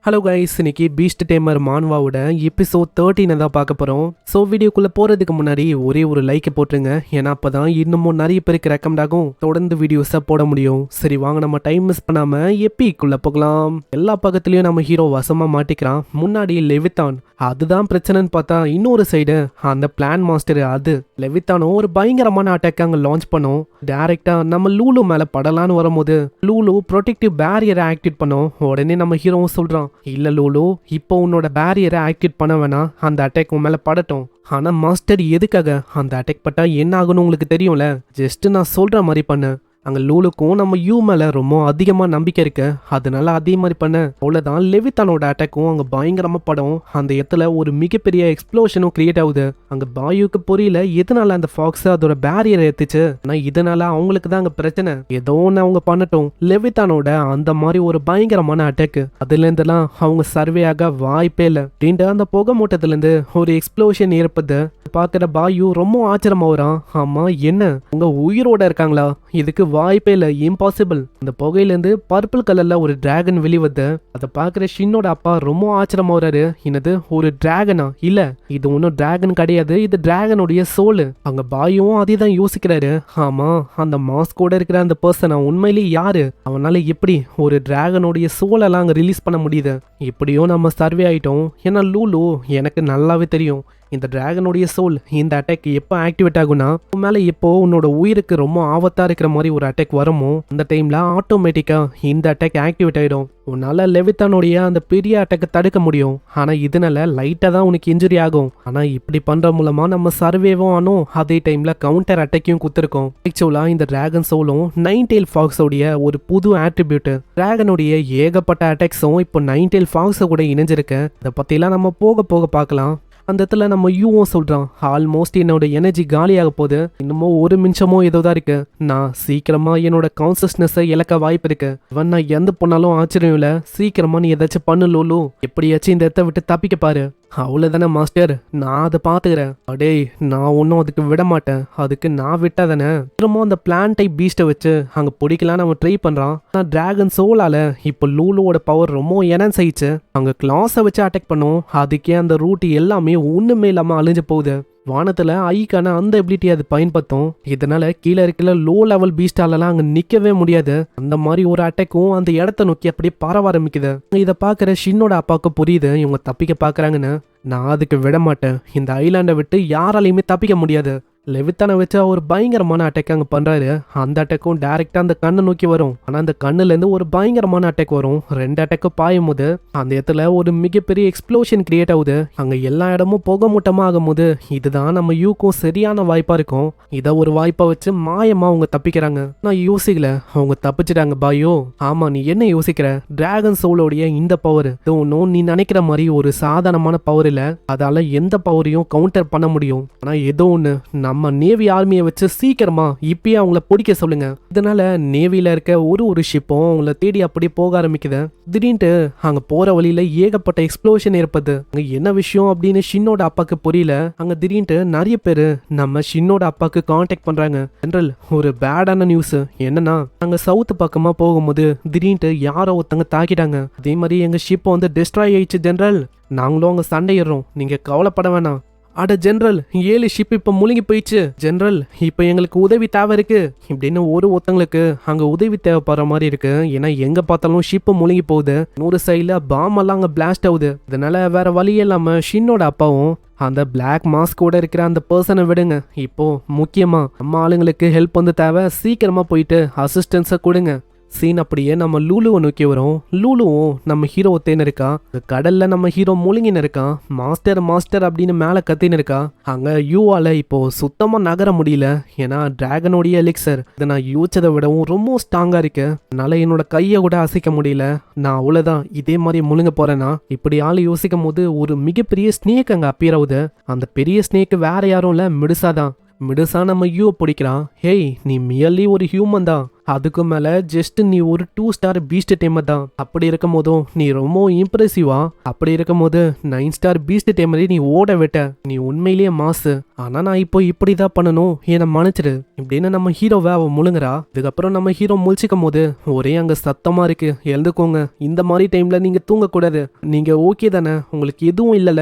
Hello guys, இன்னைக்கு Beast tamer மான்வாவோட episode 13 தான் பார்க்க போகிறோம். ஸோ வீடியோக்குள்ளே போகிறதுக்கு முன்னாடி ஒரே ஒரு லைக்கை போட்டுருங்க. ஏன்னா அப்போ தான் இன்னமும் நிறைய பேருக்கு ரெக்கமெண்ட் ஆகும், தொடர்ந்து வீடியோஸை போட முடியும். சரி வாங்க, நம்ம டைம் மிஸ் பண்ணாமல் எப்பிக்குள்ளே போகலாம். எல்லா பக்கத்துலேயும் நம்ம ஹீரோ வசமாக மாட்டிக்கிறான். முன்னாடி லெவித்தான், அதுதான் பிரச்சனைன்னு பார்த்தா இன்னொரு சைடு அந்த பிளான் மாஸ்டர். அது லெவித்தானும் ஒரு பயங்கரமான அட்டாக் அங்கே லான்ச் பண்ணோம். டைரக்டா நம்ம லூலு மேலே படலான்னு வரும்போது லூலு ப்ரொடெக்டிவ் பேரியரை ஆக்டிவேட் பண்ணோம். உடனே நம்ம ஹீரோவும் சொல்கிறான், இல்லை லூலு, இப்போ உன்னோட பேரியரை ஆக்டிவேட் பண்ண வேணாம், அந்த அட்டாக் உன் மேலே படட்டும். ஆனால் மாஸ்டர் எதுக்காக அந்த அட்டாக் பட்டா என்ன ஆகுன்னு உங்களுக்கு தெரியும்ல, ஜஸ்ட் நான் சொல்கிற மாதிரி பண்ணு. அங்கே லூலுக்கும் நம்ம யூ மேலே ரொம்ப அதிகமாக நம்பிக்கை இருக்கு, அதனால அதே மாதிரி பண்ண. அவ்வளோதான், லெவித்தானோட அட்டாக்கும் அங்கே பயங்கரமாக படம். அந்த இடத்துல ஒரு மிகப்பெரிய எக்ஸ்ப்ளோஷனும் கிரியேட் ஆகுது. அங்கே பாயுக்கு புரியல எதனால அந்த ஃபாக்ஸ் அதோட பேரியரை ஏற்றுச்சு. ஆனால் இதனால அவங்களுக்கு தான் அங்கே பிரச்சனை. ஏதோ ஒன்று அவங்க பண்ணட்டும். லெவித்தானோட அந்த மாதிரி ஒரு பயங்கரமான அட்டாக்கு, அதுலேருந்துலாம் அவங்க சர்வே ஆக வாய்ப்பே இல்லை. அப்படின்ட்டு அந்த புகை மூட்டத்துலேருந்து ஒரு எக்ஸ்ப்ளோஷன் ஏற்படுது. பார்க்குற பாயு ரொம்ப ஆச்சரியமாகறான். ஆமா, என்ன உங்க உயிரோட இருக்காங்களா? இதுக்கு வாய்ப்பே இல்லை, இம்பாசிபிள். அந்த புகையிலேருந்து பர்பிள் கலர்ல ஒரு டிராகன் வெளிவந்து அதை பார்க்குற ஷின்னோட அப்பா ரொம்ப ஆச்சரியமாகறாரு. என்னது, ஒரு டிராகனா? இல்ல, இது ஒன்றும் டிராகன் கிடையாது, இது டிராகனுடைய சோலு. அங்க பாயும் அதே தான் யோசிக்கிறாரு. ஆமா, அந்த மாஸ்கோட இருக்கிற அந்த பர்சனா உண்மையிலேயே யாரு? அவனால எப்படி ஒரு டிராகனுடைய சோலெல்லாம் அங்க ரிலீஸ் பண்ண முடியுது? எப்படியோ நம்ம சர்வே ஆயிட்டோம். ஏன்னா லூலு எனக்கு நல்லாவே தெரியும், இந்த டிராகனுடைய சோல் இந்த அட்டாக் எப்போ ஆக்டிவேட் ஆகும்னா, உன் மேலே எப்போ உன்னோட உயிருக்கு ரொம்ப ஆபத்தாக இருக்கிற மாதிரி ஒரு அட்டாக் வருமோ அந்த டைமில் ஆட்டோமேட்டிக்காக இந்த அட்டாக் ஆக்டிவேட் ஆகிடும். உன்னால் லெவித்தானுடைய அந்த பெரிய அட்டாக்கை தடுக்க முடியும். ஆனால் இதனால லைட்டாக தான் உனக்கு இன்ஜுரி ஆகும். ஆனால் இப்படி பண்ணுற மூலமாக நம்ம சர்வேவும் ஆனோம், அதே டைமில் கவுண்டர் அட்டாக்கையும் கொடுத்துருக்கோம். ஆக்சுவலாக இந்த டிராகன் சோலும் நைன் டெயில் ஃபாக்ஸோடைய ஒரு புது ஆட்ரிபியூட். டிராகனுடைய ஏகப்பட்ட அட்டாக்ஸும் இப்போ நைன் டெயில் ஃபாக்ஸை கூட இணைஞ்சிருக்கு. இதை பற்றிலாம் நம்ம போக போக பார்க்கலாம். அந்த இடத்துல நம்ம யூவும் சொல்கிறான், ஆல்மோஸ்ட் என்னோட எனர்ஜி காலியாக போகுது, இன்னமும் ஒரு நிமிஷமோ ஏதோ தான் இருக்கு, நான் சீக்கிரமா என்னோட கான்சியஸ்னஸை இழக்க வாய்ப்பு இருக்கு. இவன் நான் எந்த பொண்ணாலும் ஆச்சரியம் இல்லை, சீக்கிரமா நீ ஏதாச்சும் பண்ணு லூலு, எப்படியாச்சும் இந்த இடத்த விட்டு தப்பிக்க பாரு. அவ்வளோதானே மாஸ்டர், நான் அதை பார்த்துக்கிறேன். அடே, நான் ஒன்றும் அதுக்கு விட மாட்டேன், அதுக்கு நான் விட்டா தானே. திரும்ப அந்த பிளான் டைப் பீஸ்ட்டை வச்சு அங்கே பிடிக்கலான்னு அவன் ட்ரை பண்ணுறான். ஆனால் டிராகன் சோலால இப்போ லூலுவோட பவர் ரொம்ப என்ஹான்ஸ் ஆயிடுச்சு. அங்கே கிளாஸை வச்சு அட்டாக் பண்ணும், அதுக்கே அந்த ரூட் எல்லாமே ஒன்றுமே இல்லாமல் அழிஞ்சு போகுது. வானத்தில் ஐக்கான அந்த எபிலிட்டி அது பயன்படுத்தும். இதனால கீழே இருக்கிற லோ லெவல் பீஸ்டாலலாம் அங்கே நிற்கவே முடியாது. அந்த மாதிரி ஒரு அட்டாக்கும் அந்த இடத்த நோக்கி அப்படியே பரவ ஆரம்பிக்குது. இதை பார்க்குற ஷின்னோட அப்பாவுக்கு புரியுது இவங்க தப்பிக்க பார்க்குறாங்கன்னு. நான் அதுக்கு விட மாட்டேன், இந்த ஐலாண்டை விட்டு யாராலையுமே தப்பிக்க முடியாது. லெவித்தானை வச்சு ஒரு பயங்கரமான அட்டாக் அங்கே பண்ணுறாரு. அந்த அட்டாக்கும் டைரெக்டாக அந்த கண்ணை நோக்கி வரும். ஆனால் அந்த கண்ணுலேருந்து ஒரு பயங்கரமான அட்டாக் வரும். ரெண்டு அட்டாக்கும் பாயும் போது அந்த இடத்துல ஒரு மிகப்பெரிய எக்ஸ்ப்ளோஷன் கிரியேட் ஆகுது. அங்கே எல்லா இடமும் புகை மூட்டமாக ஆகும் போது இதுதான் நம்ம யூக்கும் சரியான வாய்ப்பாக இருக்கும். இதை ஒரு வாய்ப்பை வச்சு மாயமாக அவங்க தப்பிக்கிறாங்க. நான் யோசிக்கல, அவங்க தப்பிச்சிட்டாங்க பாயோ. ஆமாம், நீ என்ன யோசிக்கிற? டிராகன் சோலோடைய இந்த பவர் இது ஒன்றும் நீ நினைக்கிற மாதிரி ஒரு சாதாரணமான பவர் இல்லை. அதால எந்த பவரையும் கவுண்டர் பண்ண முடியும். ஆனால் ஏதோ ஒன்று, நம்ம நேவி ஆர்மியை வச்சு சீக்கிரமா இப்பயே அவங்கள பிடிக்க சொல்லுங்க. இதனால நேவியில இருக்க ஒரு ஷிப்பும் அவங்கள தேடி அப்படியே போக ஆரம்பிக்குது. திடீர்னு அங்க போற வழியில ஏகப்பட்ட எக்ஸ்ப்ளோஷன் ஏற்படுது. அங்க என்ன விஷயம் அப்படின்னு ஷின்னோட அப்பாக்கு புரியல. அங்க திடீர்னு நிறைய பேரு நம்ம ஷின்னோட அப்பாக்கு கான்டாக்ட் பண்றாங்க. ஜெனரல், ஒரு பேடான நியூஸ் என்னன்னா, அங்க சவுத் பக்கமா போகும்போது திடீர்னு யாரோ ஒருத்தங்க தாக்கிட்டாங்க. அதே மாதிரி எங்க ஷிப் வந்து டெஸ்ட்ராய் ஆயிடுச்சு ஜெனரல். நாங்களும் அங்க சண்டையிடுறோம், நீங்க கவலைப்பட வேணாம். அட ஜெனரல், 7 ஷிப் இப்போ முழுங்கி போயிடுச்சு ஜெனரல், இப்போ எங்களுக்கு உதவி தேவை இருக்கு இப்படின்னு ஒருத்தங்களுக்கு அங்கே உதவி தேவைப்படுற மாதிரி இருக்கு. ஏன்னா எங்கே பார்த்தாலும் ஷிப்பு முழுங்கி போகுது. 100 சைடில் பாம்பெல்லாம் அங்கே பிளாஸ்ட் ஆகுது. இதனால வேற வழியே இல்லாமல் ஷின்னோட அப்பாவும் அந்த பிளாக் மாஸ்கோட இருக்கிற அந்த பர்சனை விடுங்க, இப்போ முக்கியமா நம்ம ஆளுங்களுக்கு ஹெல்ப் வந்து தேவை, சீக்கிரமா போயிட்டு அசிஸ்டன்ஸை கொடுங்க. சீன் அப்படியே நம்ம லூலுவை நோக்கி வரும். லூலுவும் நம்ம ஹீரோ தேன் இருக்கா. கடல்ல நம்ம ஹீரோ மூழ்கின்னு இருக்கான். மாஸ்டர் மாஸ்டர் அப்படின்னு மேலே கத்தின்னு இருக்கா. அங்க யூவால இப்போ சுத்தமா நகர முடியல. ஏன்னா டிராகனுடைய எலிக்சர் இதை நான் யோசிச்சதை விடவும் ரொம்ப ஸ்ட்ராங்கா இருக்கு. அதனால என்னோட கையை கூட அசைக்க முடியல. நான் அவ்வளவுதான், இதே மாதிரி முழுங்க போறேன்னா. இப்படி ஆளு யோசிக்கும் போது ஒரு மிகப்பெரிய ஸ்னேக் அங்க அப்பியர் ஆகுது. அந்த பெரிய ஸ்னேக் வேற யாரும் இல்ல, மிடுசாதான். மிடுசா நம்ம யூ பிடிக்கிறான். ஹேய், நீ மியர்லி ஒரு ஹியூமன் தான், அதுக்கு மேல ஜஸ்ட் நீ ஒரு 2 ஸ்டார் பீஸ்ட் டேமர் தான். அப்படி இருக்கும் போதும் நீ ரொம்ப இம்ப்ரெசிவா. அப்படி இருக்கும் போது 9 ஸ்டார் பீஸ்ட் டேமரை நீ ஓட விட்ட. நீ உண்மையிலேயே மாசு. ஆனா நான் இப்போ இப்படிதான் பண்ணணும், என்னை மன்னிச்சிடு இப்படின்னு நம்ம ஹீரோவை அவ முழுங்குறா. இதுக்கப்புறம் நம்ம ஹீரோ முழிச்சிக்கும் போது ஒரே அங்க சத்தமா இருக்கு, எழுந்துக்கோங்க, இந்த மாதிரி டைம்ல நீங்க தூங்கக்கூடாது, நீங்க ஓகே தானே, உங்களுக்கு எதுவும் இல்லல.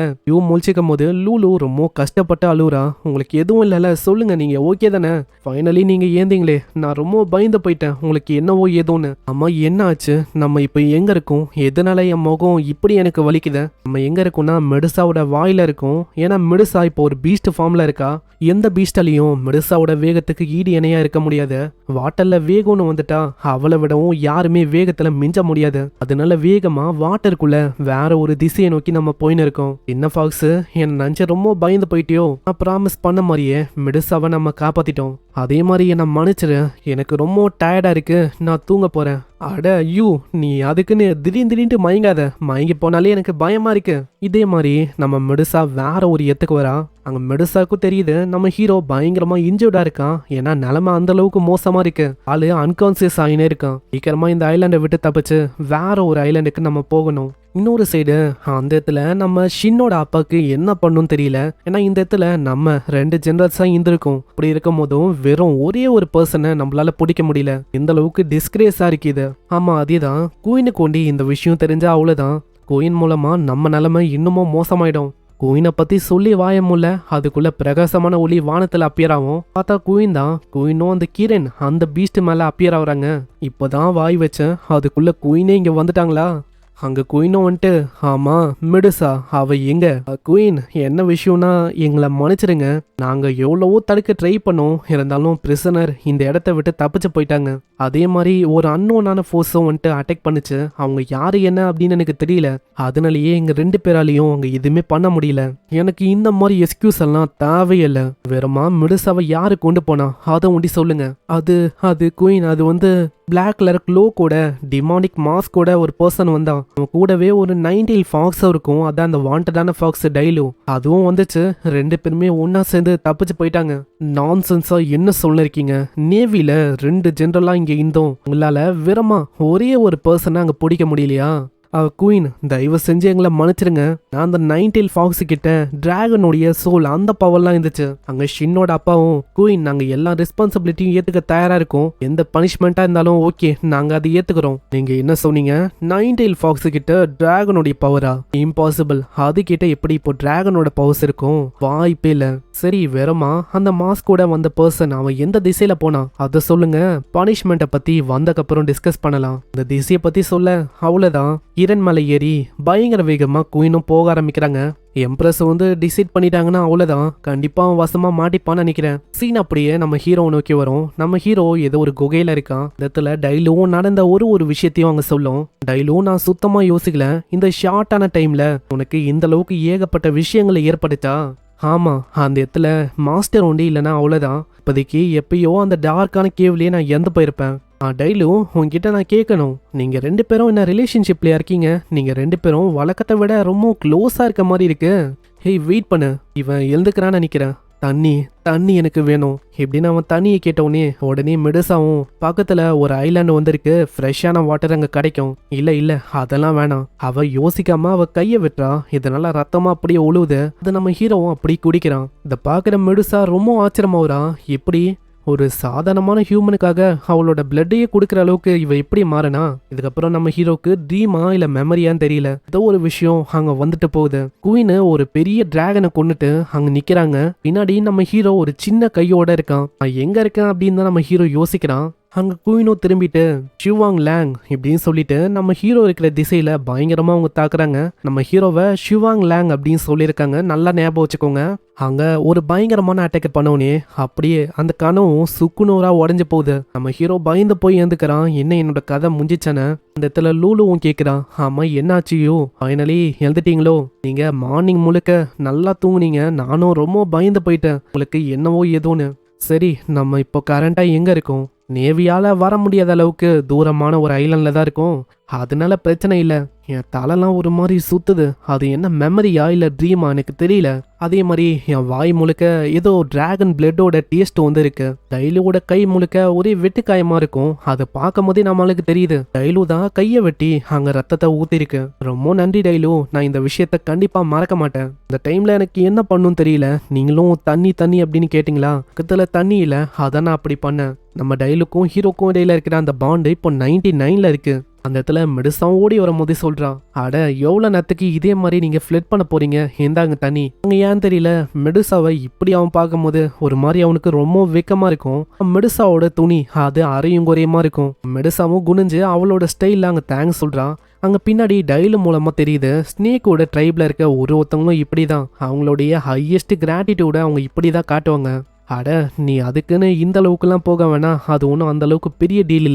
முழிச்சிக்கும் போது லூலு ரொம்ப கஷ்டப்பட்டு அழுவுறா. உங்களுக்கு எதுவும் இல்லல, சொல்லுங்க, நீங்க ஓகே தானே, ஃபைனலி நீங்க ஏந்தீங்களே, நான் ரொம்ப பயந்து போயிட்டேன், உங்களுக்கு என்னவோ ஏதோன்னு. அம்மா என்ன ஆச்சு, நம்ம இப்போ எங்க இருக்கோம், எதனால என் முகம் இப்படி எனக்கு வலிக்குது, நம்ம எங்க இருக்கோம்னா மெடுசாவோட வாயில இருக்கும். ஏன்னா மெடுசா இப்போ ஒரு பீஸ்ட் ஃபார்ம்ல இருக்கா. எந்த பீஸ்டாலையும் மெடுசாவோட வேகத்துக்கு ஈடு இணையா இருக்க முடியாது. வாட்டர்ல வேகம்னு வந்துட்டா அவளை விடவும் யாருமே வேகத்துல மிஞ்ச முடியாது. அதனால வேகமா வாட்டருக்குள்ள வேற ஒரு திசையை நோக்கி நம்ம போயின்னு இருக்கோம். என்ன ஃபாக்ஸ், என் நஞ்ச ரொம்ப பயந்து போயிட்டியோ, நான் ப்ராமிஸ் பண்ண மாதிரியே மெடுசாவை நம்ம காப்பாத்திட்டோம். அதே மாதிரி என்னை மன்னிச்சிரு, எனக்கு ரொம்ப டயர்டா இருக்கு, நான் தூங்க போறேன். அட ஐயோ, நீ அதுக்குன்னு திடீர்னு மயங்காத, மயங்கி போனாலே எனக்கு பயமா இருக்கு. இதே மாதிரி நம்ம மெடுசா வேற ஒரு இடத்துக்கு வரா. அங்க மெடுசாக்கும் தெரியுது நம்ம ஹீரோ பயங்கரமா இன்ஜூர்டா இருக்கான். ஏன்னா நிலைமை அந்த அளவுக்கு மோசமா இருக்கு. ஆளு அன்கான்சியஸ் ஆகினே இருக்கான். சீக்கிரமா இந்த ஐலாண்டை விட்டு தப்பிச்சு வேற ஒரு ஐலாண்டுக்கு நம்ம போகணும். இன்னொரு சைடு அந்த இடத்துல நம்ம ஷின்னோட அப்பாவுக்கு என்ன பண்ணும் தெரியல. ஏன்னா இந்த இடத்துல நம்ம 2 ஜெனரல்ஸா இருந்திருக்கோம். அப்படி இருக்கும் போதும் வெறும் ஒரே ஒரு பர்சனை நம்மளால பிடிக்க முடியல. இந்த அளவுக்கு டிஸ்கிரேஸா இருக்குது. ஆமா, அதேதான். குயினுக்கு கொண்டு இந்த விஷயம் தெரிஞ்சா அவ்வளவுதான். குயின் மூலமா நம்ம நிலைமை இன்னமும் மோசமாயிடும். குயினை பத்தி சொல்லி வாயமுல்ல, அதுக்குள்ள பிரகாசமான ஒளி வானத்துல அப்பியர் ஆகும். பார்த்தா குயின் தான். குயினும் அந்த கிரண் அந்த பீஸ்ட் மேல அப்பியர் ஆகுறாங்க. இப்பதான் வாய் வச்சேன், அதுக்குள்ள குயினே இங்க வந்துட்டாங்களா. அங்க குயினும் வந்துட்டு, ஆமா மெடுசா அவ எங்க? குயின், என்ன விஷயம்னா எங்களை மன்னிச்சிடுங்க, நாங்க எவ்வளவோ தடுக்க ட்ரை பண்ணோம், இருந்தாலும் பிரிசனர் இந்த இடத்த விட்டு தப்பிச்சு போயிட்டாங்க. அதே மாதிரி ஒரு அன்னோனான ஃபோர்ஸும் வந்துட்டு அட்டாக் பண்ணுச்சு. அவங்க யாரு என்ன அப்படின்னு எனக்கு தெரியல. அதனாலேயே எங்க 2 பேராலையும் அங்க எதுவுமே பண்ண முடியல. எனக்கு இந்த மாதிரி எக்ஸ்கியூஸ் எல்லாம் தேவையில்லை. வெறுமா மெடுசாவை யாரு கொண்டு போனா அதை ஒண்டி சொல்லுங்க. அது குயின், அது வந்து பிளாக் கலர் க்ளோ கூட டிமானிக் மாஸ்கோட ஒரு பர்சன் வந்தான். அவன் கூடவே ஒரு 90 ஃபாக்ஸும் இருக்கும். அதான் அந்த வாண்டடான ஃபாக்ஸ் டைலு, அதுவும் வந்துச்சு. 2 பேருமே ஒன்னா சேர்ந்து தப்பிச்சு போயிட்டாங்க. நான்சென்ஸா என்ன சொல்லிருக்கீங்க? நேவில 2 ஜெனரலா இங்க இருந்தோம், உங்களால வெறுமா ஒரே ஒரு பர்சனை அங்க பிடிக்க முடியலையா? குயின், தயவு செஞ்சு எங்களை மன்னிச்சிருங்க. நான் அந்த 90 ஃபாக்ஸ் கிட்ட டிராகனுடைய சோல் அந்த பவர்லாம் இருந்துச்சு. அங்க ஷின்னோட அப்பாவும், குயின் நாங்க எல்லா ரெஸ்பான்சிபிலிட்டியும் ஏத்துக்க தயாரா இருக்கோம், எந்த பனிஷ்மெண்டா இருந்தாலும் ஓகே, நாங்க அதை ஏத்துக்கிறோம். நீங்க என்ன சொன்னீங்க? 90 ஃபாக்ஸ் கிட்ட டிராகனுடைய பவரா? இம்பாசிபிள், அது கிட்ட எப்படி இப்போ டிராகனோட பவர்ஸ் இருக்கும்? வாய்ப்பே இல்ல. சரி, வெறுமா அந்த மாஸ்கோட வந்த பர்சன் அவன் எந்த திசையில போனா அதை சொல்லுங்க. பனிஷ்மெண்ட்டை பத்தி வந்தக்கப்புறம் டிஸ்கஸ் பண்ணலாம். இந்த திசையை பத்தி சொல்ல அவ்வளவுதான். கிரண் மலை ஏறி பயங்கர வேகமா குயினும் போக ஆரம்பிக்கிறாங்க. எம்ப்ரஸ் வந்து டிசைட் பண்ணிட்டாங்கன்னா அவ்வளவுதான், கண்டிப்பா அவன் வசமா மாட்டிப்பான்னு நினைக்கிறேன். சீன் அப்படியே நம்ம ஹீரோவை நோக்கி வரும். நம்ம ஹீரோ ஏதோ ஒரு குகையில இருக்கான். இந்த இடத்துல டைலும் நடந்த ஒரு விஷயத்தையும் அங்க சொல்லும். டைலும், நான் சுத்தமா யோசிக்கல, இந்த ஷார்ட்டான டைம்ல உனக்கு இந்த அளவுக்கு ஏகப்பட்ட விஷயங்களை ஏற்படுத்தா? ஆமா, அந்த இடத்துல மாஸ்டர் ஒண்டி இல்லைன்னா அவ்வளவுதான். இப்போதைக்கு எப்பயோ அந்த டார்க்கான கேவ்லயே நான் இறந்து போயிருப்பேன். டைலும், உன்கிட்ட நான் கேட்கணும், நீங்க 2 பேரும் என்ன ரிலேஷன்ஷிப்லயா இருக்கீங்க? நீங்க 2 பேரும் வழக்கத்தை விட ரொம்ப க்ளோஸா இருக்க மாதிரி இருக்கு. ஹேய் வெயிட் பண்ணு, இவன் எழுந்துக்கிறான்னு நினைக்கிறேன். தண்ணி எனக்கு வேணும் எப்படின்னு அவன் தண்ணியை கேட்டவுடனே உடனே மெடுசாவும், பக்கத்துல ஒரு ஐலாண்டு வந்திருக்கு, ஃப்ரெஷ்ஷான வாட்டர் அங்க கிடைக்கும். இல்ல அதெல்லாம் வேணாம். அவ யோசிக்காம அவ கைய விட்டுறா. இதனால ரத்தமா அப்படியே ஒழுவுது. அது நம்ம ஹீரோவும் அப்படி குடிக்கிறான். இதை பாக்குற மெடுசா ரொம்ப ஆச்சரியமாவுறா. எப்படி ஒரு சாதாரணமான ஹியூமனுக்காக அவளோட பிளட்டையே கொடுக்குற அளவுக்கு இவ எப்படி மாறினா? இதுக்கப்புறம் நம்ம ஹீரோக்கு ட்ரீமா இல்ல மெமரியான்னு தெரியல, ஏதோ ஒரு விஷயம் அங்க வந்துட்டு போகுது. குயின் ஒரு பெரிய டிராகனை கொண்டுட்டு அங்க நிக்கிறாங்க. பின்னாடி நம்ம ஹீரோ ஒரு சின்ன கையோட இருக்கான். எங்க இருக்கேன் அப்படின்னு தான் நம்ம ஹீரோ யோசிக்கிறான். அங்க குயினோ திரும்பிட்டு ஷிவாங் லேங் இப்படின்னு சொல்லிட்டு நம்ம ஹீரோ இருக்கிற திசையில பயங்கரமா அவங்க தாக்குறாங்க. நம்ம ஹீரோவை ஷிவாங் லேங் அப்படின்னு சொல்லியிருக்காங்க, நல்லா ஞாபகம் வச்சுக்கோங்க. அங்க ஒரு பயங்கரமான அட்டாக் பண்ணவுனே அப்படியே அந்த கனவும் சுக்குநூறா உடஞ்சு போகுது. நம்ம ஹீரோ பயந்து போய் எழுந்துக்கிறான். என்ன என்னோட கதை முடிஞ்சிச்சானே? அந்த இடத்துல லூலுவும் கேட்கிறான், ஆமா என்னாச்சியோ, ஃபைனலி எழுந்துட்டீங்களோ? நீங்க மார்னிங் முழுக்க நல்லா தூங்குனீங்க, நானும் ரொம்ப பயந்து போயிட்டேன், உங்களுக்கு என்னவோ ஏதோன்னு. சரி, நம்ம இப்போ கரண்டா எங்க இருக்கோம்? நேவியால வர முடியாத அளவுக்கு தூரமான ஒரு ஐலாண்ட்ல தான் இருக்கும். அதனால பிரச்சனை இல்ல. என் தலைலாம் ஒரு மாதிரி சுத்துது. அது என்ன மெமரியா இல்ல ட்ரீமா எனக்கு தெரியல. அதே மாதிரி என் வாய் முழுக்க ஏதோ டிராகன் பிளட்டோட டேஸ்ட் வந்து இருக்கு. டைலுவோட கை முழுக்க ஒரே வெட்டுக்காயமா இருக்கும். அதை பார்க்கும் போதே நம்மளுக்கு தெரியுது டைலு தான் கையை வெட்டி அங்க ரத்தத்தை ஊத்திருக்கு. ரொம்ப நன்றி டைலு, நான் இந்த விஷயத்த கண்டிப்பா மறக்க மாட்டேன். இந்த டைம்ல எனக்கு என்ன பண்ணும் தெரியல. நீங்களும் தண்ணி தண்ணி அப்படின்னு கேட்டீங்களா? பக்கத்துல தண்ணி இல்ல, அதான் நான் அப்படி பண்ணேன். நம்ம டைலுக்கும் ஹீரோக்கும் இடையில இருக்கிற அந்த பாண்டு இப்போ 99ல இருக்கு. அந்த இடத்துல மெடுசாவும் ஓடி வரும்போதே சொல்றான், அட எவ்வளவு நேரத்துக்கு இதே மாதிரி நீங்க ஃபிளட் பண்ண போறீங்க, எந்தாங்க தண்ணி. அங்க ஏன் தெரியல மெடுசாவை இப்படி அவன் பார்க்கும்போது ஒரு மாதிரி அவனுக்கு ரொம்ப வெக்கமா இருக்கும். மெடுசாவோட துணி அது அரையும் குறையமா இருக்கும். மெடுசாவும் குனிஞ்சு அவளோட ஸ்டைல்ல அங்க தேங்க்ஸ் சொல்றான். அங்க பின்னாடி டைலு மூலமா தெரியுது ஸ்னேக்கோட ட்ரைப்ல இருக்க ஒருத்தவங்களும் இப்படிதான் அவங்களுடைய ஹையஸ்ட் கிராட்டிடியூட அவங்க இப்படிதான் காட்டுவாங்க. அட நீ அதுக்குன்னு இந்த அளவுக்குலாம் போக வேணாம், அது ஒன்றும் அந்த அளவுக்கு பெரிய டீல்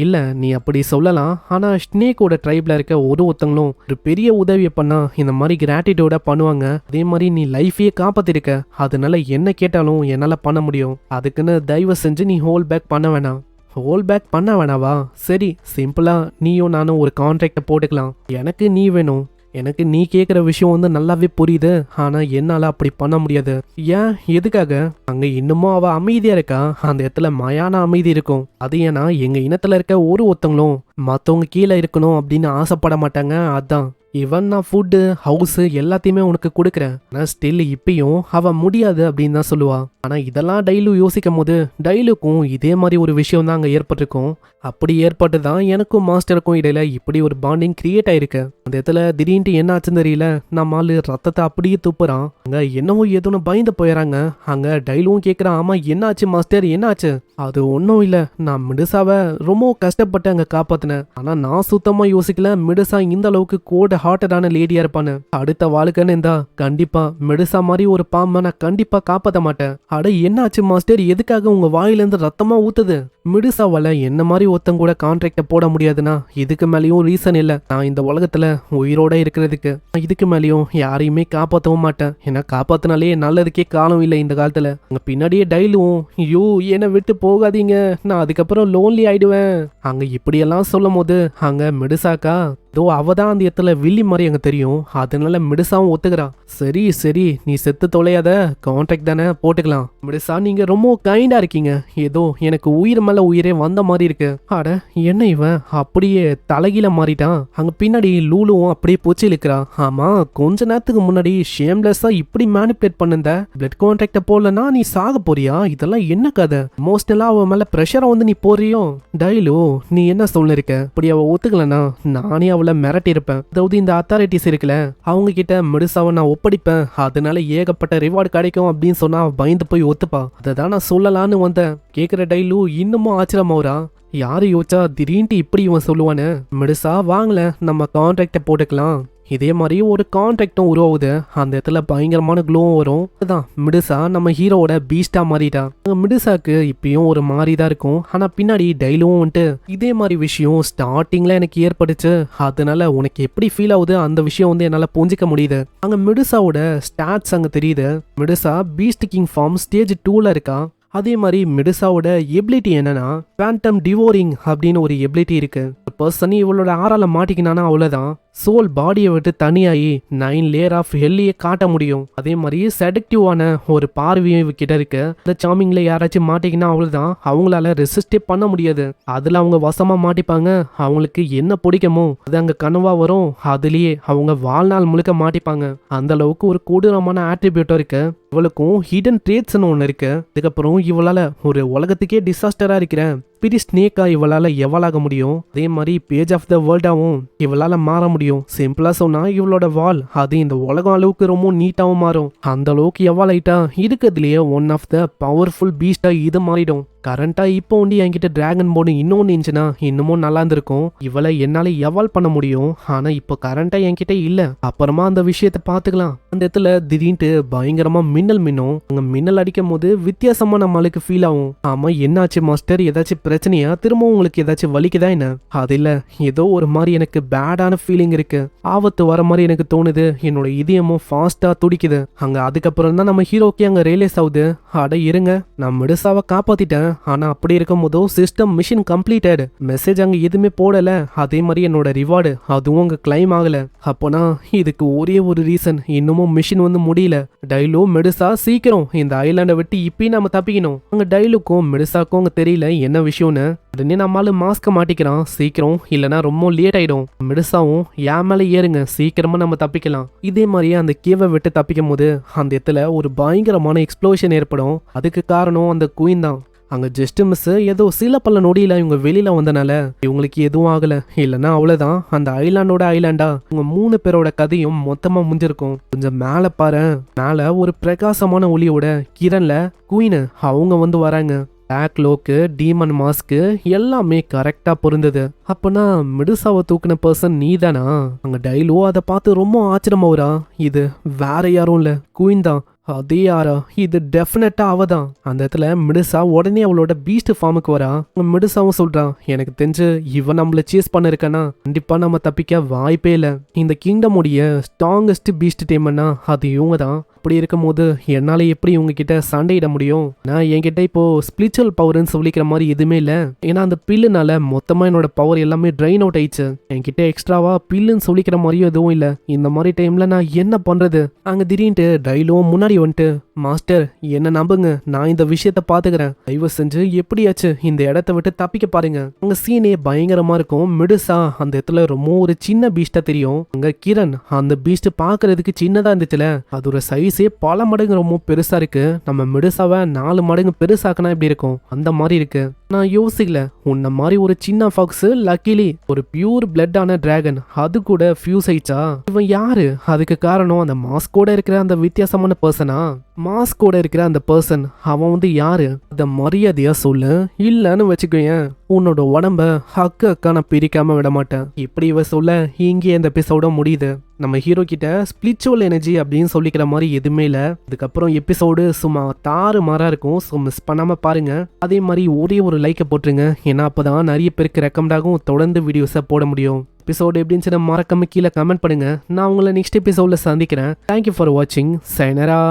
இல்ல நீ அப்படி சொல்லலாம். ஆனா ஸ்னேக்கோட ட்ரைப்ல இருக்க ஒருத்தவங்களும் ஒரு பெரிய உதவியை பண்ணா இந்த மாதிரி கிராட்டிடியூட பண்ணுவாங்க. அதே மாதிரி நீ லைஃபையே காப்பாத்திருக்க, அதனால என்ன கேட்டாலும் என்னால பண்ண முடியும். அதுக்குன்னு தயவு செஞ்சு நீ ஹோல் பேக் பண்ண வேணாம். ஹோல் பேக் பண்ண வேணாவா? சரி, சிம்பிளா நீயும் நானும் ஒரு கான்ட்ராக்டை போட்டுக்கலாம். எனக்கு நீ வேணும். எனக்கு நீ கேட்குற விஷயம் வந்து நல்லாவே புரியுது. ஆனா என்னால அப்படி பண்ண முடியாது. ஏன், எதுக்காக? அங்க இன்னமும் அவ அமைதியா இருக்கா. அந்த இடத்துல மயான அமைதி இருக்கும். அது ஏன்னா எங்க இனத்துல இருக்க ஒருத்தவங்களும் மத்தவங்க கீழே இருக்கணும் அப்படின்னு ஆசைப்பட மாட்டாங்க. அதான் இவன் நான் ஃபுட்டு ஹவுஸ் எல்லாத்தையுமே உனக்கு கொடுக்குறேன். ஆனா ஸ்டில் இப்பயும் அவ முடியாது அப்படின்னு தான் சொல்லுவா. ஆனா இதெல்லாம் டைலு யோசிக்கும் போது டைலுக்கும் இதே மாதிரி ஒரு விஷயம் தான் அங்க ஏற்பட்டிருக்கும். அப்படி ஏற்பட்டு தான் எனக்கும் மாஸ்டருக்கும் இடையில இப்படி ஒரு பாண்டிங் கிரியேட் ஆயிருக்கு. அந்த இடத்துல திடீர்னு என்ன ஆச்சுன்னு தெரியல, நம்ம ஆளு ரத்தத்தை அப்படியே துப்புறான். அங்க என்னவோ ஏதோன்னு பயந்து போயிடறாங்க. அங்க டைலுவும் கேட்குறான், ஆமா என்ன ஆச்சு மாஸ்டர், என்ன ஆச்சு? அது ஒன்றும் இல்லை, நான் மிடுசாவை ரொம்ப கஷ்டப்பட்டு அங்கே காப்பாத்தினேன். ஆனால் நான் சுத்தமாக யோசிக்கல மிடுசா இந்த அளவுக்கு கோல்டு ஹார்ட்டடான லேடியா இருப்பான்னு. அடுத்த வாழ்க்கைன்னு இருந்தா கண்டிப்பா மிடுசா மாதிரி ஒரு பாம்பை நான் கண்டிப்பா காப்பாற்ற மாட்டேன். அட என்னாச்சு மாஸ்டர், எதுக்காக உங்க வாயிலேருந்து ரத்தமா ஊத்துது? மிடுசாவால என்ன மாதிரி ஒருத்தங்க கூட கான்ட்ராக்ட போட முடியாதுன்னா இதுக்கு மேலேயும் ரீசன் இல்லை. நான் இந்த உலகத்துல உயிரோட இருக்கிறதுக்கு இதுக்கு மேலேயும் யாரையுமே காப்பாற்றவும் மாட்டேன். ஏன்னா காப்பாத்தினாலே நல்லதுக்கே காலம் இல்லை இந்த காலத்துல. அங்க பின்னாடியே டைலுவும், ஐயோ என்னை விட்டு போகாதீங்க, நான் அதுக்கப்புறம் லோன்லி ஆயிடுவேன். அங்க இப்படியெல்லாம் சொல்லும் போது அங்க மிடுசாக்கா தோ அவதான் அந்த இடத்துல வில்லி மாதிரி அங்க தெரியும். அதனால மிடுசாவும் ஒத்துக்கிறா. சரி சரி நீ செத்து தொலையாத, கான்ட்ராக்ட் தானே போட்டுக்கலாம். மிடுசா நீங்க ரொம்ப கைண்டா இருக்கீங்க, ஏதோ எனக்கு உயிர் மேல உயிரே வந்த மாதிரி இருக்கு. அட என்ன இவன் அப்படியே தலைகீழ மாறிட்டான். அங்க பின்னாடி லூலுவும் அப்படியே பூச்சி இழுக்கிறா. ஆமா கொஞ்ச நேரத்துக்கு முன்னாடி ஷேம்லெஸ்ஸா இப்படி மேனிபுலேட் பண்ணுந்த பிளட் கான்ட்ராக்ட போடலன்னா நீ சாக போறியா? இதெல்லாம் என்ன கதை? மோஸ்டலா அவன் மேல பிரஷரை வந்து நீ போறியோ? டைலு நீ என்ன சொல்லிருக்க? அப்படி அவ ஒத்துக்கலனா நானே அவளை மிரட்டி இருப்பேன். அதாவது இந்த அத்தாரிட்டிஸ் இருக்குல்ல அவங்க கிட்ட மிடுசாவை நான் ஒப்படைப்பேன், அதனால ஏகப்பட்ட ரிவார்டு கிடைக்கும் அப்படின்னு சொன்னா பயந்து போய் ஒத்துப்பா. அதை நான் சொல்லலான்னு வந்தேன். கேட்குற டைலு இன்னமும் ஆச்சரியமாவரா. யாரு யோசிச்சா திடீர்னு இப்படி இவன் சொல்லுவானு. மிடுசா வாங்கல நம்ம கான்ட்ராக்ட போட்டுக்கலாம். இதே மாதிரி ஒரு கான்ட்ராக்டும் உருவாகுது. அந்த இடத்துல பயங்கரமான க்ளோவும் வரும். அதுதான் மிடுசா நம்ம ஹீரோவோட பீஸ்டா மாறிட்டா. மிடுசாக்கு இப்பயும் ஒரு மாதிரி தான் இருக்கும். ஆனா பின்னாடி டைலும் வந்துட்டு இதே மாதிரி விஷயம் ஸ்டார்டிங்ல எனக்கு ஏற்பட்டுச்சு, அதனால உனக்கு எப்படி ஃபீல் ஆகுது அந்த விஷயம் வந்து என்னால புரிஞ்சிக்க முடியுது. அங்க மிடுசாவோட ஸ்டாட்ஸ் அங்க தெரியுது. மிடுசா பீஸ்ட் கிங் ஃபார்ம் ஸ்டேஜ் 2ல இருக்கா. அதே மாதிரி மிடுசாவோட எபிலிட்டி என்னன்னா ஃபேண்டம் டிவோரிங் அப்படின்னு ஒரு எபிலிட்டி இருக்கு. பர்சன் இவளோட ஆறால மாட்டிக்கினானா அவ்வளவுதான், சோல் பாடியை விட்டு தனியாகி 9 லேயர் ஆஃப் ஹெல்லியே காட்ட முடியும். அதே மாதிரி செடக்டிவான ஒரு பார்வையும் இவகிட்ட இருக்கு. இந்த சாமிங்ல யாராச்சும் மாட்டிக்கினா அவ்வளவுதான், அவங்களால ரெசிஸ்டே பண்ண முடியாது. அதுல அவங்க வசமா மாட்டிப்பாங்க. அவங்களுக்கு என்ன பிடிக்குமோ அது அங்க கனவா வரும், அதுலயே அவங்க வாழ்நாள் முழுக்க மாட்டிப்பாங்க. அந்த அளவுக்கு ஒரு கொடூரமான ஆட்ரிபியூட்டும் இருக்கு. இவளுக்கும் ஹிடன் ட்ரேட்ஸ்னு ஒன்று இருக்கு. அதுக்கப்புறம் இவளால ஒரு உலகத்துக்கே டிசாஸ்டரா இருக்கிறேன் பிரி ஸ்னேக்கா இவளால எவளாக முடியும். அதே மாதிரி பேஜ் ஆஃப் த வேர்ல்டாவும் இவளால மாற முடியும். சிம்பிளா சொன்னா இவளோட வால் அது இந்த உலகம் அளவுக்கு ரொம்ப நீட்டாவும் மாறும். அந்த அளவுக்கு எவாலாயிட்டா இருக்கிறதுலயே ஒன் ஆஃப் த பவர்ஃபுல் பீஸ்டா இது மாறிடும். கரண்டா இப்போ வந்து என்கிட்ட டிராகன் போர்டு இன்னொன்று இருந்துச்சுன்னா இன்னமும் நல்லா இருந்திருக்கும். இவளை என்னால எவால் பண்ண முடியும். ஆனா இப்போ கரண்டா என்கிட்ட இல்ல, அப்புறமா அந்த விஷயத்த பாத்துக்கலாம். அந்த இடத்துல திடீர்னு பயங்கரமா மின்னல் மின்னும். அங்க மின்னல் அடிக்கும் போது வித்தியாசமா நம்மளுக்கு ஃபீல் ஆகும். ஆமா என்னாச்சு மாஸ்டர், ஏதாச்சும் பிரச்சனையா? திரும்ப உங்களுக்கு ஏதாச்சும் வலிக்குதா என்ன? அது இல்ல, ஏதோ ஒரு மாதிரி எனக்கு பேடான ஃபீலிங் இருக்கு, ஆபத்து வர மாதிரி எனக்கு தோணுது. என்னோட இதயமும் ஃபாஸ்டா துடிக்குது. அங்க அதுக்கப்புறம் தான் நம்ம ஹீரோக்கே அங்க ரியலைஸ் ஆகுது, அட இருங்க நான் மிடுசாவை காப்பாத்திட்டேன், ஆனா அப்படி இருக்கும் போதோ சிஸ்டம் மிஷன் கம்ப்ளீட்டட் மெசேஜ் அங்க எதுவுமே போடல. அதே மாதிரி என்னோட ரிவார்டு அதுவும் அங்க கிளைம் ஆகல. அப்போனா இதுக்கு ஒரே ஒரு ரீசன், இன்னமும் மிஷன் வந்து முடியல. டைலோ மெடுசா சீக்கிரம் இந்த ஐலாண்டை விட்டு இப்பயும் நம்ம தப்பிக்கணும். அங்க டைலுக்கும் மெடுசாக்கும் அங்க தெரியல என்ன விஷயம்னு. உடனே நம்மளால மாஸ்க மாட்டிக்கிறான் சீக்கிரம், இல்லனா ரொம்ப லேட் ஆயிடும். மெடுசாவும் என் மேல ஏறுங்க சீக்கிரமா நம்ம தப்பிக்கலாம். இதே மாதிரியே அந்த கேவை விட்டு தப்பிக்கும் போது அந்த இடத்துல ஒரு பயங்கரமான எக்ஸ்ப்ளோஷன் ஏற்படும். அதுக்கு காரணம் அந்த குயின் தான். அங்க ஜஸ்ட் மிஸ் ஏதோ சில பல நொடியில இவங்க வெளியில வந்தனால இவங்களுக்கு எதுவும் ஆகல. இல்லைன்னா அவ்வளவுதான், அந்த ஐலாண்டோட ஐலாண்டா இவங்க 3 பேரோட கதையும் மொத்தமா முடிஞ்சிருக்கும். கொஞ்சம் மேல பாரு, மேல ஒரு பிரகாசமான ஒளியோட கிரண்ல குயின் அவங்க வந்து வராங்க. பிளாக் லோக்கு டீமன் மாஸ்க்கு எல்லாமே கரெக்டா பொருந்தது. அப்பனா மெடுசாவை தூக்குன பர்சன் நீ தானா? அங்க டைலோ அதை பார்த்து ரொம்ப ஆச்சரியமாவரா. இது வேற யாரும் இல்ல, குயின் தான். அதே யாரா? இது டெஃபினட்டா அவதான். அந்த இடத்துல மெடுசா உடனே அவளோட பீஸ்ட் ஃபார்முக்கு வரா. மெடுசாவும் சொல்றான், எனக்கு தெரிஞ்சு இவன் நம்மள சேஸ் பண்ண இருக்கானா கண்டிப்பா நம்ம தப்பிக்க வாய்ப்பே இல்ல. இந்த கிங்டம் உடைய ஸ்ட்ராங்கஸ்ட் பீஸ்ட் டேமன்னா அது இவங்க தான். அப்படி இருக்கும் போது என்னால எப்படி உங்ககிட்ட சண்டையிட முடியும்? நான் என்கிட்ட இப்போ ஸ்பிரிச்சுவல் பவர்னு சொல்லிக்கிற மாதிரி எதுவுமே இல்ல. ஏன்னா அந்த பில்லுனால மொத்தமா என்னோட பவர் எல்லாமே ட்ரைன் அவுட் ஆயிடுச்சு. என்கிட்ட எக்ஸ்ட்ராவா பில்லுன்னு சொல்லிக்கிற மாதிரியும் எதுவும் இல்ல. இந்த மாதிரி டைம்ல நான் என்ன பண்றது? அங்க திடீர்னு டைலோ முன்னாடி வந்துட்டு, மாஸ்டர் என்ன நம்புங்க, நான் இந்த விஷயத்த பாத்துக்கிறேன், தயவு செஞ்சு எப்படியாச்சு இந்த இடத்த விட்டு தப்பிக்க பாருங்க. அங்க சீனே பயங்கரமா இருக்கும். மெடுசா அந்த இடத்துல ரொம்ப ஒரு சின்ன பீஸ்டா தெரியும். அங்க கிரண் அந்த பீஸ்ட் பாக்குறதுக்கு சின்னதா இருந்துச்சுல, அதோட சைஸே பல மடங்கு ரொம்ப பெருசா இருக்கு. நம்ம மெடுசாவை 4 மடங்கு பெருசாக்குனா எப்படி இருக்கும் அந்த மாதிரி இருக்கு. நான் யோசிக்கல, உன்ன மாதிரி ஒரு சின்ன ஃபாக்ஸ் லக்கிலி ஒரு பியூர் பிளட் ஆன டிராகன் அது கூட ஃபியூஸ் ஆயிடுச்சா? இவன் யாரு? அதுக்கு காரணம் அந்த மாஸ்கோட இருக்கிற அந்த வித்தியாசமான பர்சனா? மாஸ்கோட இருக்கிற அந்த பர்சன் அவன் வந்து யாரு? அத மரியாதையா சொல்லு, இல்லன்னு வச்சுக்கோயேன் உன்னோட உடம்ப அக்கா நான் பிரிக்காம விட மாட்டேன். இப்படி இவ சொல்ல இங்கே இந்த எபிசோட முடியுது. நம்ம ஹீரோ கிட்ட ஸ்பிரிச்சுவல் எனர்ஜி அப்படின்னு சொல்லிக்கிற மாதிரி எதுவுமே இல்ல. இதுக்கப்புறம் எபிசோடு சும்மா தாறு மாறா இருக்கும். ஸோ மிஸ் பண்ணாம பாருங்க. அதே மாதிரி ஒரே ஒரு லைக்கை போட்டுருங்க, ஏன்னா அப்பதான் நிறைய பேருக்கு ரெக்கமெண்ட் ஆகும், தொடர்ந்து வீடியோஸை போட முடியும். எபிசோடு எப்படின்னு மறக்காம கீழே கமெண்ட் பண்ணுங்க. நான் உங்களை நெக்ஸ்ட் எபிசோட்ல சந்திக்கிறேன். தேங்க்யூ ஃபார் வாட்சிங். சைனரா.